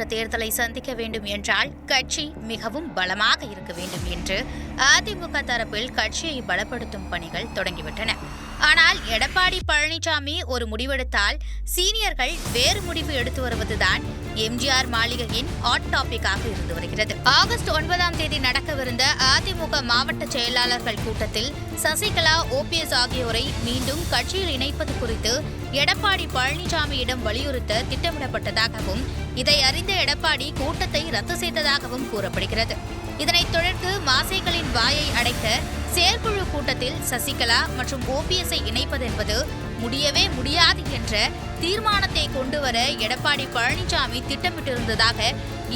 நாடாளுமன்ற தேர்தலை சந்திக்க வேண்டும் என்றால் கட்சி மிகவும் பலமாக இருக்க வேண்டும் என்று அதிமுக தரப்பில் கட்சியை பலப்படுத்தும் பணிகள் தொடங்கிவிட்டன. ஆனால் எடப்பாடி பழனிசாமி ஒரு முடிவெடுத்தால் சீனியர்கள் வேறு முடிவு எடுத்து வருவதுதான் எம்ஜிஆர் மாளிகையின் ஹாட் டாபிக்காக இருந்து வருகிறது. ஆகஸ்ட் 9ஆம் தேதி நடக்கவிருந்த அதிமுக மாவட்ட செயலாளர்கள் கூட்டத்தில் சசிகலா, ஓபிஎஸ் ஆகியோரை மீண்டும் கட்சியில் இணைப்பது குறித்து எடப்பாடி பழனிசாமியிடம் வலியுறுத்த திட்டமிடப்பட்டதாகவும், இதை அறிந்த எடப்பாடி கூட்டத்தை ரத்து செய்ததாகவும் கூறப்படுகிறது. இதனைத் தொடர்ந்து மாசேக்களின் வாயை அடைக்க செயற்குழு கூட்டத்தில் சசிகலா மற்றும் ஓபிஎஸ்ஐ இணைப்பது என்பது முடியவே முடியாது என்ற தீர்மானத்தை கொண்டுவர எடப்பாடி பழனிசாமி திட்டமிட்டிருந்ததாக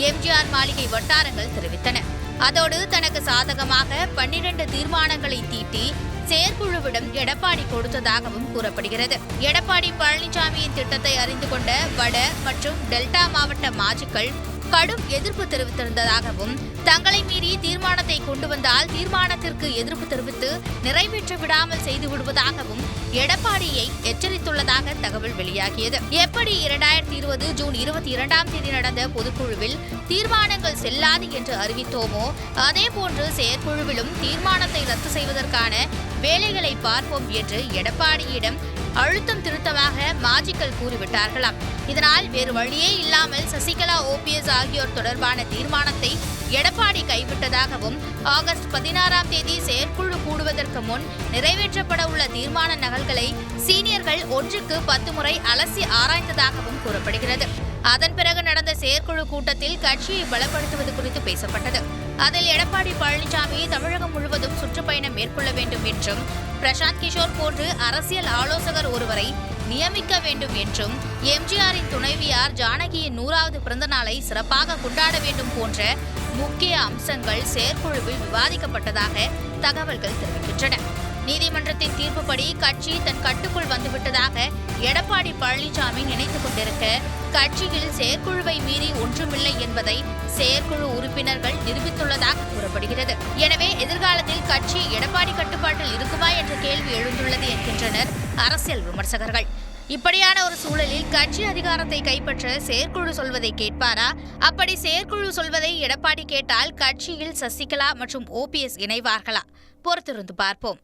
எம்ஜிஆர் மாளிகை வட்டாரங்கள் தெரிவித்தன. அதோடு தனக்கு சாதகமாக 12 தீர்மானங்களை தீட்டி செயற்குழுவிடம் எடப்பாடி கொடுத்ததாகவும் கூறப்படுகிறது. எடப்பாடி பழனிசாமியின் திட்டத்தை அறிந்து கொண்ட வட மற்றும் டெல்டா மாவட்ட மாஜிக்கள் கடும் எதிர்ப்பு தெரிவித்திருந்ததாகவும், தங்களை மீறி தீர்மானத்தை கொண்டு வந்தால் தீர்மானத்திற்கு எதிர்ப்பு தெரிவித்து நிறைவேற்ற விடாமல் செய்து விடுவதாகவும் எடப்பாடியை எச்சரித்துள்ளதாக தகவல் வெளியாகியது. எப்படி 2020 ஜூன் 22ஆம் தேதி நடந்த பொதுக்குழுவில் தீர்மானங்கள் செல்லாது என்று அறிவித்தோமோ, அதேபோன்று செயற்குழுவிலும் தீர்மானத்தை ரத்து செய்வதற்கான வேலைகளை பார்ப்போம் என்று எடப்பாடியிடம் அழுத்தம் திருத்தமாக மாஜிக்கள் கூறிவிட்டார்களாம். இதனால் வேறு வழியே இல்லாமல் சசிகலா, ஓபிஎஸ் ஆகியோர் தொடர்பான தீர்மானத்தை எடப்பாடி கைவிட்டதாகவும், ஆகஸ்ட் 16ஆம் தேதி செயற்குழு கூடுவதற்கு முன் நிறைவேற்றப்பட உள்ள தீர்மான நகல்களை சீனியர்கள் ஒன்றுக்கு 10 முறை அலசி ஆராய்ந்ததாகவும் கூறப்படுகிறது. அதன் பிறகு நடந்த செயற்குழு கூட்டத்தில் கட்சியை பலப்படுத்துவது குறித்து பேசப்பட்டது. அதில் எடப்பாடி பழனிசாமி தமிழகம் முழுவதும் சுற்றுப்பயணம் மேற்கொள்ள வேண்டும் என்றும், பிரசாந்த் கிஷோர் போன்று அரசியல் ஆலோசகர் ஒருவரை நியமிக்க வேண்டும் என்றும், எம்ஜிஆரின் துணைவியார் ஜானகியின் 100வது பிறந்த நாளை சிறப்பாக கொண்டாட வேண்டும் போன்ற முக்கிய அம்சங்கள் செயற்குழுவில் விவாதிக்கப்பட்டதாக தகவல்கள் தெரிவிக்கின்றன. நீதிமன்றத்தின் தீர்ப்புப்படி கட்சி தன் கட்டுக்குள் வந்துவிட்டதாக எடப்பாடி பழனிசாமி நினைத்துக் கொண்டிருக்க, கட்சியில் செயற்குழுவை மீறி ஒன்றுமில்லை என்பதை செயற்குழு உறுப்பினர்கள் நிரூபித்துள்ளதாக கூறப்படுகிறது. எனவே எதிர்காலத்தில் கட்சி எடப்பாடி கட்டுப்பாட்டில் இருக்குமா என்ற கேள்வி எழுந்துள்ளது என்கின்றனர் அரசியல் விமர்சகர்கள். இப்படியான ஒரு சூழலில் கட்சி அதிகாரத்தை கைப்பற்ற செயற்குழு சொல்வதை கேட்பாரா? அப்படி செயற்குழு சொல்வதை எடப்பாடி கேட்டால் கட்சியில் சசிகலா மற்றும் ஓபிஎஸ் இணைவார்களா? பொறுத்திருந்து பார்ப்போம்.